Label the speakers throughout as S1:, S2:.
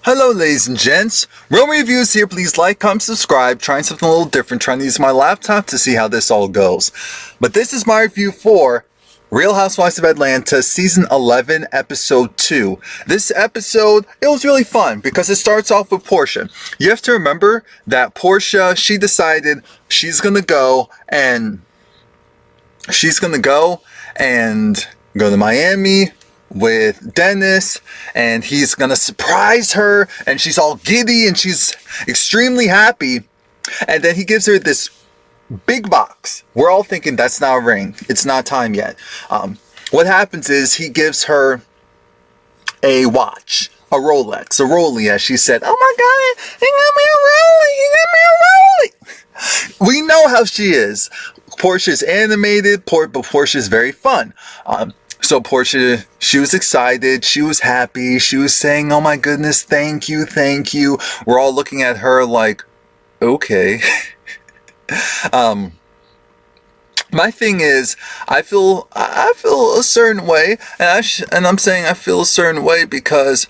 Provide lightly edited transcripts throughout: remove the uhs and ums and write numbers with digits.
S1: Hello ladies and gents, Romie Reviews here. Please like, comment, subscribe. Trying something a little different, trying to use my laptop to see how this all goes. But this is my review for Real Housewives of Atlanta Season 11 Episode 2. This episode, it was really fun because it starts off with Portia. You have to remember that Portia, she decided she's gonna go to Miami with Dennis, and he's gonna surprise her, and she's all giddy and she's extremely happy. And then he gives her this big box. We're all thinking that's not a ring, it's not time yet. What happens is he gives her a watch, a Rolex, a Rollie, as she said. Oh my god, he got me a Rollie, he got me a Rollie. We know how she is. Portia's animated, but Portia's very fun. So Portia, she was excited, she was happy, she was saying, oh my goodness, thank you, thank you. We're all looking at her like, okay. My thing is, I feel a certain way, and I'm saying I feel a certain way because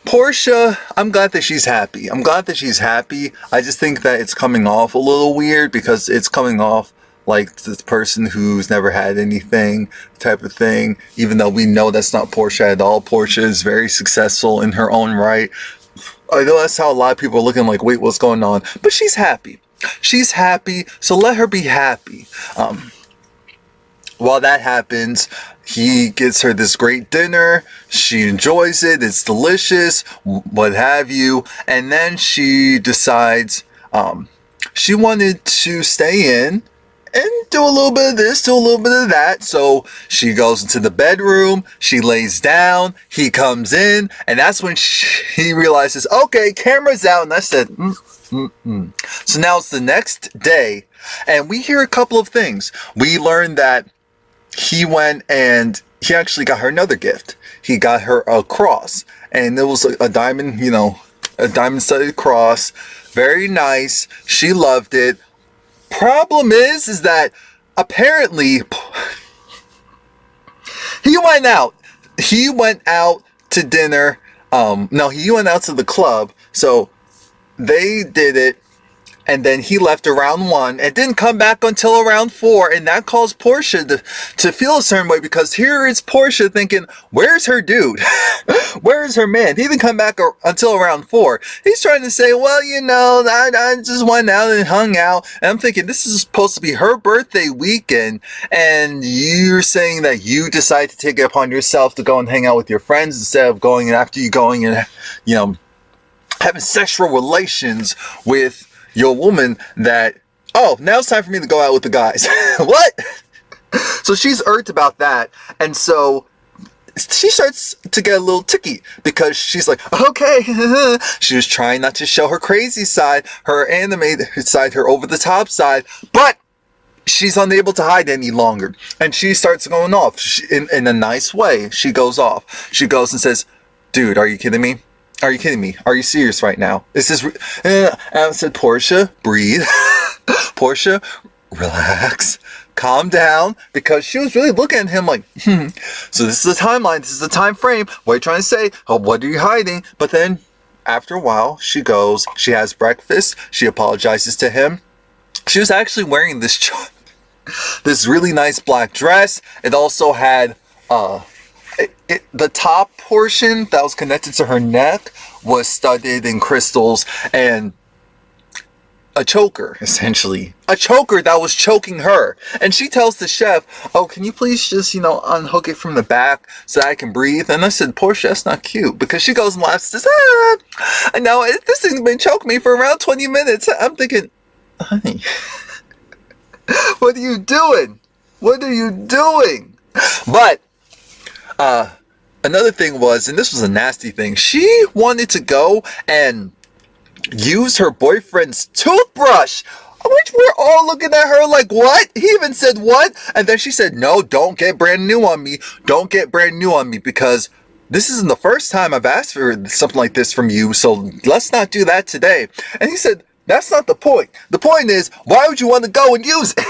S1: Portia, I'm glad that she's happy. I'm glad that she's happy. I just think that it's coming off a little weird because it's coming off like this person who's never had anything type of thing, even though we know that's not Portia at all. Portia is very successful in her own right. I know that's how a lot of people are looking like, wait, what's going on? But she's happy. She's happy, so let her be happy. While that happens, he gets her this great dinner. She enjoys it. It's delicious, what have you. And then she decides she wanted to stay in and do a little bit of this, do a little bit of that. So she goes into the bedroom, she lays down, he comes in, and that's when he realizes, okay, camera's out. And I said, So now it's the next day, and we hear a couple of things. We learn that he went and he actually got her another gift. He got her a cross, and it was a diamond, a diamond-studded cross. Very nice. She loved it. Problem is that apparently he went out to dinner. No, he went out to the club. So they did it, and then he left around 1 and didn't come back until around 4, and that caused Portia to feel a certain way, because here is Portia thinking, where's her dude? Where's her man? He didn't come back until around 4. He's trying to say, well, I just went out and hung out, and I'm thinking, this is supposed to be her birthday weekend, and you're saying that you decide to take it upon yourself to go and hang out with your friends instead of going after you going and having sexual relations with your woman that, oh, now it's time for me to go out with the guys. What? So she's irked about that. And so she starts to get a little ticky because she's like, okay. She was trying not to show her crazy side, her animated side, her over-the-top side, but she's unable to hide any longer. And she starts going off in a nice way. She goes off. She goes and says, dude, are you kidding me? Are you kidding me? Are you serious right now? Is this... And I said, Portia, breathe. Portia, relax. Calm down. Because she was really looking at him like, So this is the timeline. This is the time frame. What are you trying to say? Oh, what are you hiding? But then, after a while, she goes. She has breakfast. She apologizes to him. She was actually wearing this really nice black dress. It also had... the top portion that was connected to her neck was studded in crystals and a choker, essentially. A choker that was choking her. And she tells the chef, oh, can you please just, unhook it from the back so that I can breathe? And I said, Portia, that's not cute. Because she goes and laughs and says, I know, this thing's been choking me for around 20 minutes. I'm thinking, honey, what are you doing? What are you doing? But another thing was, and this was a nasty thing, she wanted to go and use her boyfriend's toothbrush, which we're all looking at her like, what? He even said what? And then she said, no, don't get brand new on me. Don't get brand new on me, because this isn't the first time I've asked for something like this from you, so let's not do that today. And he said, that's not the point. The point is, why would you want to go and use it?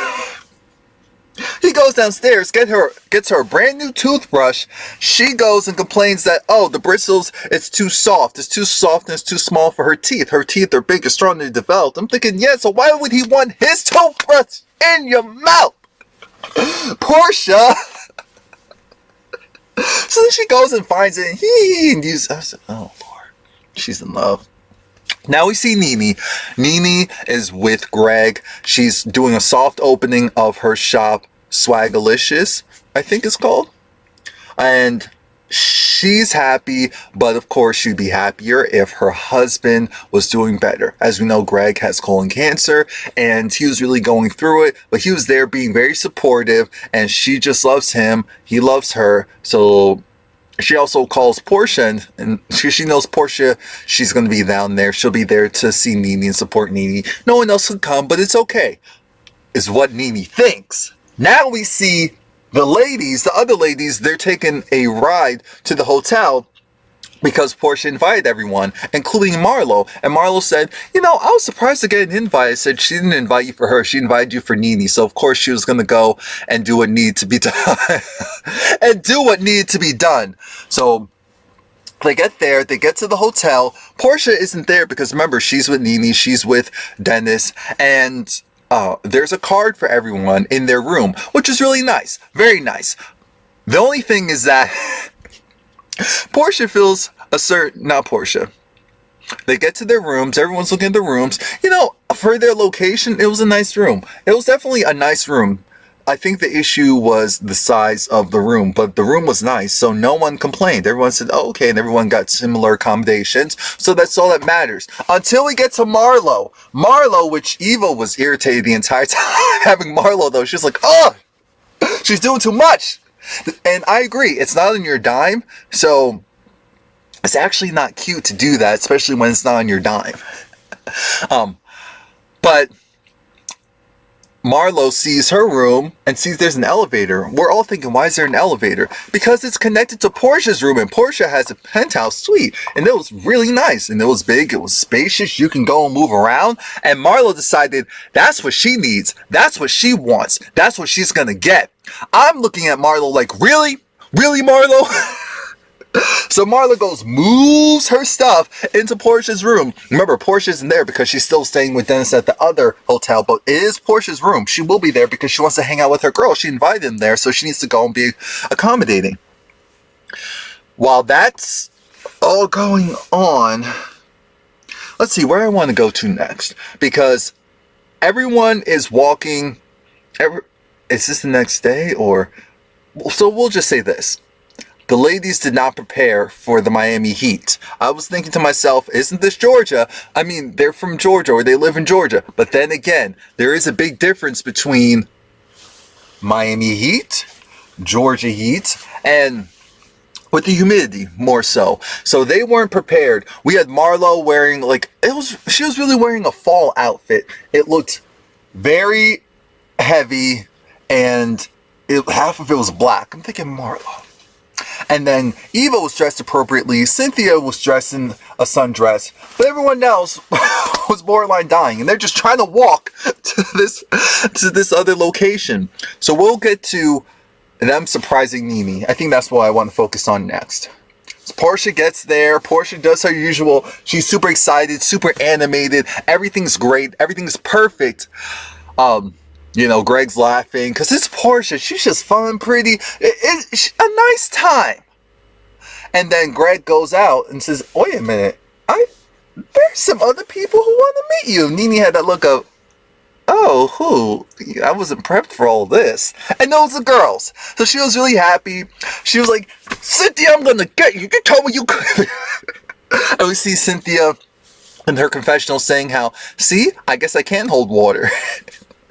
S1: He goes downstairs, gets her a brand new toothbrush. She goes and complains that, oh, the bristles, it's too soft. It's too soft and it's too small for her teeth. Her teeth are big and strong and developed. I'm thinking, yeah, so why would he want his toothbrush in your mouth? Portia. So then she goes and finds it, and I said, oh, Lord, she's in love. Now we see Nene. Nene is with Greg. She's doing a soft opening of her shop, Swagalicious, I think it's called. And she's happy, but of course she'd be happier if her husband was doing better. As we know, Greg has colon cancer, and he was really going through it, but he was there being very supportive, and she just loves him. He loves her, so she also calls Portia, and she knows Portia, she's going to be down there. She'll be there to see Nene and support Nene. No one else could come, but it's okay, is what Nene thinks. Now we see the ladies, the other ladies, they're taking a ride to the hotel because Portia invited everyone, including Marlo. And Marlo said, you know, I was surprised to get an invite. I said she didn't invite you for her. She invited you for Nene. So, of course, she was going to go and do what needed to be done. And do what needed to be done. So they get there. They get to the hotel. Portia isn't there because, remember, she's with Nene. She's with Dennis. And there's a card for everyone in their room, which is really nice. Very nice. The only thing is that Portia feels not Portia. They get to their rooms. Everyone's looking at the rooms. You know, for their location, it was a nice room. It was definitely a nice room. I think the issue was the size of the room, but the room was nice, so no one complained. Everyone said, oh, okay, and everyone got similar accommodations, so that's all that matters. Until we get to Marlo. Marlo, which Eva was irritated the entire time having Marlo, though. She's like, oh, she's doing too much. And I agree, it's not on your dime, so it's actually not cute to do that, especially when it's not on your dime. But Marlo sees her room and sees there's an elevator. We're all thinking, why is there an elevator? Because it's connected to Portia's room, and Portia has a penthouse suite, and it was really nice, and it was big, it was spacious, you can go and move around, and Marlo decided that's what she needs, that's what she wants, that's what she's gonna get. I'm looking at Marlo like, really? Really, Marlo? So Marla goes, moves her stuff into Portia's room. Remember, Portia's in there because she's still staying with Dennis at the other hotel, but it is Portia's room. She will be there because she wants to hang out with her girl. She invited him there, so she needs to go and be accommodating. While that's all going on, let's see where I want to go to next. Because everyone is walking. Is this the next day? Or so we'll just say this. The ladies did not prepare for the Miami heat. I was thinking to myself, isn't this Georgia? I mean, they're from Georgia or they live in Georgia. But then again, there is a big difference between Miami heat, Georgia heat, and with the humidity more so. So they weren't prepared. We had Marlo wearing she was really wearing a fall outfit. It looked very heavy and half of it was black. I'm thinking Marlo. And then Eva was dressed appropriately. Cynthia was dressed in a sundress. But everyone else was borderline dying. And they're just trying to walk to this other location. So we'll get to them surprising Nene. I think that's what I want to focus on next. So Portia gets there. Portia does her usual. She's super excited, super animated. Everything's great. Everything's perfect. You know, Greg's laughing because it's Portia. She's just fun, pretty. It's a nice time. And then Greg goes out and says, wait a minute. There's some other people who want to meet you. Nene had that look of, oh, who? I wasn't prepped for all this. And those are girls. So she was really happy. She was like, Cynthia, I'm going to get you. You told me you could. And we see Cynthia in her confessional saying how, see, I guess I can hold water.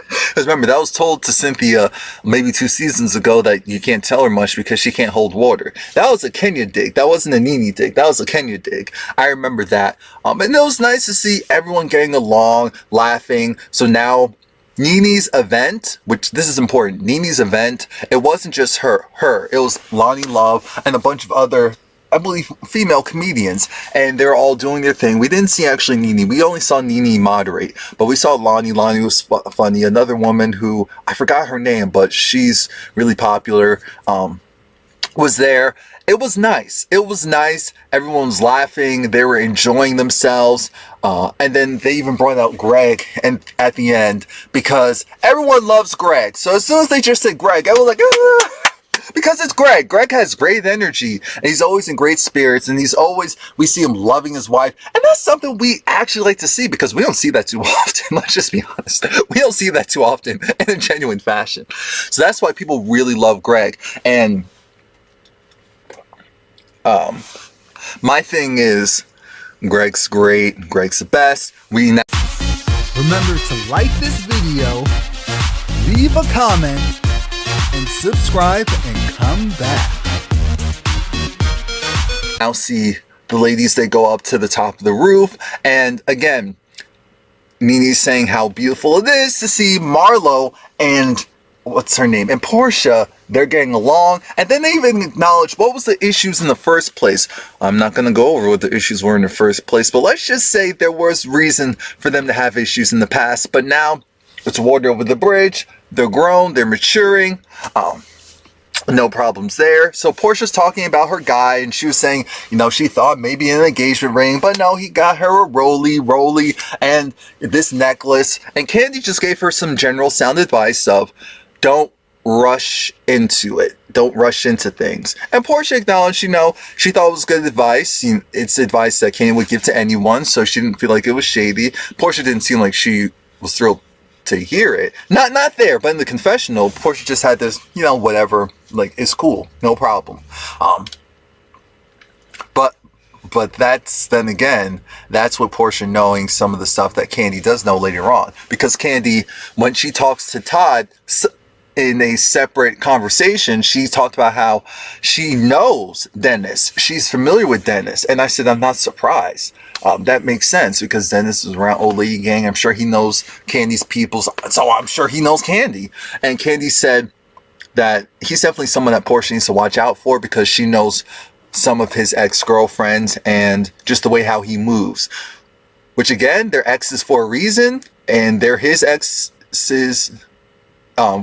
S1: Because remember, that was told to Cynthia maybe 2 seasons ago that you can't tell her much because she can't hold water. That was a Kenya dig. That wasn't a Nene dig. That was a Kenya dig. I remember that. And it was nice to see everyone getting along, laughing. So now Nene's event, which this is important, Nene's event, it wasn't just her. It was Lonnie Love and a bunch of other I believe, female comedians, and they're all doing their thing. We didn't see actually Nene. We only saw Nene moderate, but we saw Lonnie. Lonnie was funny. Another woman who, I forgot her name, but she's really popular, was there. It was nice. It was nice. Everyone was laughing. They were enjoying themselves. And then they even brought out Greg and at the end, because everyone loves Greg. So as soon as they just said Greg, I was like, because it's Greg. Greg has great energy, and he's always in great spirits, and we see him loving his wife, and that's something we actually like to see, because we don't see that too often. Let's just be honest. We don't see that too often in a genuine fashion. So that's why people really love Greg. And my thing is, Greg's great. Greg's the best. Remember to like this video, leave a comment, and subscribe and come back. Now see the ladies, they go up to the top of the roof, and again, Nene's saying how beautiful it is to see Marlo and what's her name, and Portia, they're getting along, and then they even acknowledge what was the issues in the first place. I'm not going to go over what the issues were in the first place, but let's just say there was reason for them to have issues in the past, but now it's water over the bridge. They're grown, they're maturing, no problems there. So Portia's talking about her guy, and she was saying, you know, she thought maybe an engagement ring, but no, he got her a Rollie, and this necklace, and Candy just gave her some general sound advice of, don't rush into it. Don't rush into things. And Portia acknowledged, you know, she thought it was good advice. It's advice that Candy would give to anyone, so she didn't feel like it was shady. Portia didn't seem like she was thrilled to hear it. Not there, but in the confessional, Portia just had this, you know, whatever, like, it's cool, no problem. But that's, then again, that's what Portia knowing some of the stuff that Candy does know later on. Because Candy, when she talks to Todd in a separate conversation, she talked about how she knows Dennis. She's familiar with Dennis. And I said, I'm not surprised. That makes sense, because Dennis is around Old Lady Gang. I'm sure he knows Candy's people, so I'm sure he knows Candy. And Candy said that he's definitely someone that Portia needs to watch out for, because she knows some of his ex-girlfriends and just the way how he moves. Which again, they're exes for a reason, and they're his exes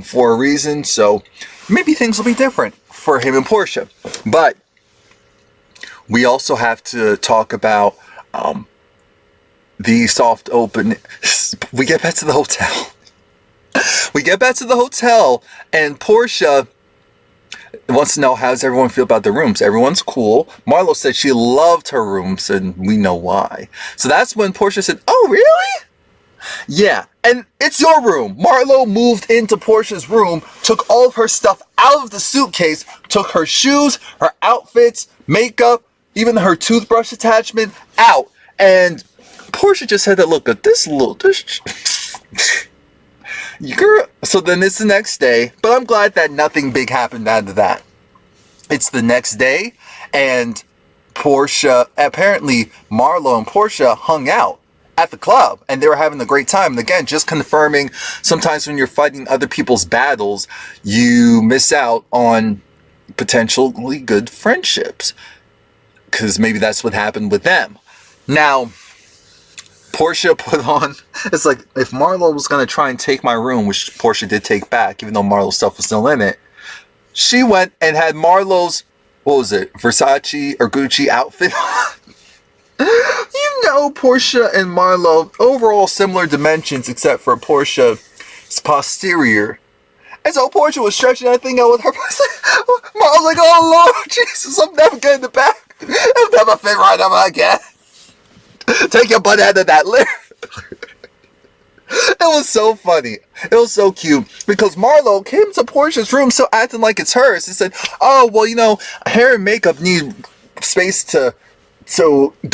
S1: for a reason, so maybe things will be different for him and Portia. But we also have to talk about the soft open. We get back to the hotel. We get back to the hotel, and Portia wants to know, how does everyone feel about the rooms? Everyone's cool. Marlo said she loved her rooms, and we know why. So that's when Portia said, oh, really? Yeah, and it's your room. Marlo moved into Portia's room, took all of her stuff out of the suitcase, took her shoes, her outfits, makeup, even her toothbrush attachment out. And Portia just had to look at this little... Girl. So then it's the next day, but I'm glad that nothing big happened out of that. It's the next day, and Portia, apparently Marlo and Portia hung out at the club, and they were having a great time. And again, just confirming, sometimes when you're fighting other people's battles, you miss out on potentially good friendships, because maybe that's what happened with them. Now, Portia put on, it's like, if Marlo was going to try and take my room, which Portia did take back, even though Marlo's stuff was still in it, she went and had Marlo's, what was it, Versace or Gucci outfit on. You know, Portia and Marlo, overall similar dimensions, except for Portia's posterior. And so Portia was stretching that thing out with her. Marlo's like, oh Lord, Jesus, I'm never getting the back. It'll never fit right up again. Take your butt out of that lift. It was so funny. It was so cute, because Marlo came to Portia's room so acting like it's hers and said, oh, well, you know, hair and makeup need space to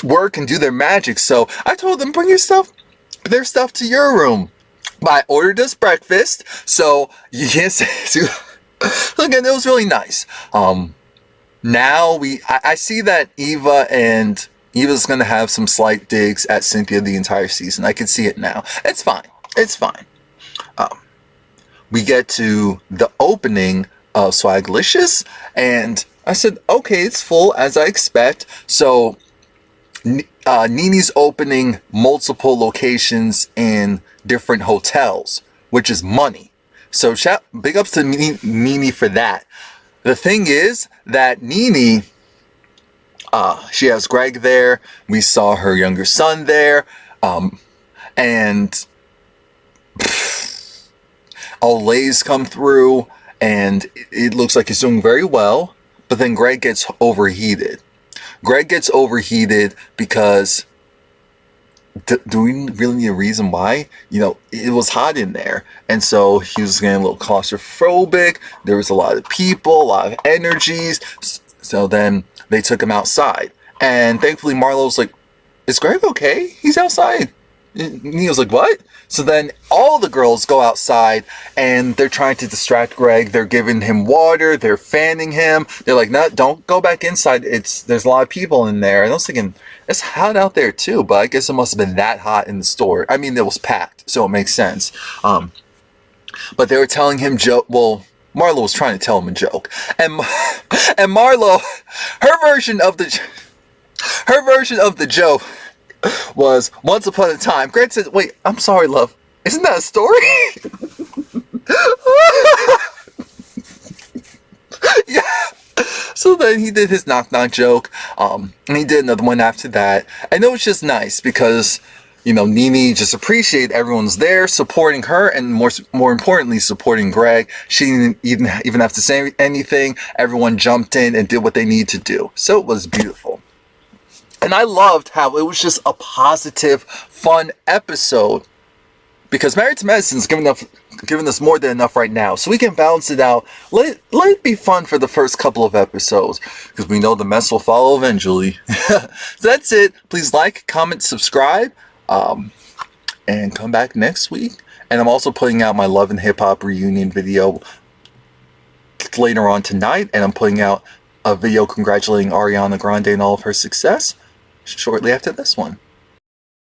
S1: work and do their magic. So I told them, bring their stuff to your room. But I ordered us breakfast, so you can't say. Again, it was really nice. Now I see that Eva's going to have some slight digs at Cynthia the entire season. I can see it now. It's fine. It's fine. We get to the opening of Swaglicious, and I said, okay, it's full as I expect. So Nene's opening multiple locations in different hotels, which is money. So big ups to Nene for that. The thing is that Nene, she has Greg there. We saw her younger son there. And Olay's come through, and it looks like he's doing very well. But then Greg gets overheated. Greg gets overheated because, do we really need a reason why? You know, it was hot in there. And so he was getting a little claustrophobic. There was a lot of people, a lot of energies. So then they took him outside. And thankfully Marlo was like, is Greg okay? He's outside. And he was like, what? So then all the girls go outside and they're trying to distract Greg. They're giving him water. They're fanning him. They're like, no, don't go back inside. There's a lot of people in there. And I was thinking, it's hot out there too, but I guess it must have been that hot in the store. I mean, it was packed, so it makes sense. But they were telling him well, Marlo was trying to tell him a joke. And Marlo, her version of the joke was, once upon a time. Greg said, wait, I'm sorry, love. Isn't that a story? Yeah. So then he did his knock-knock joke. And he did another one after that. And it was just nice because, you know, Nene just appreciated everyone's there supporting her, and more importantly, supporting Greg. She didn't even have to say anything. Everyone jumped in and did what they need to do. So it was beautiful. And I loved how it was just a positive, fun episode. Because Married to Medicine's giving us more than enough right now. So we can balance it out. Let it be fun for the first couple of episodes. Because we know the mess will follow eventually. So that's it. Please like, comment, subscribe. And come back next week. And I'm also putting out my Love and Hip Hop reunion video later on tonight. And I'm putting out a video congratulating Ariana Grande and all of her success shortly after this one.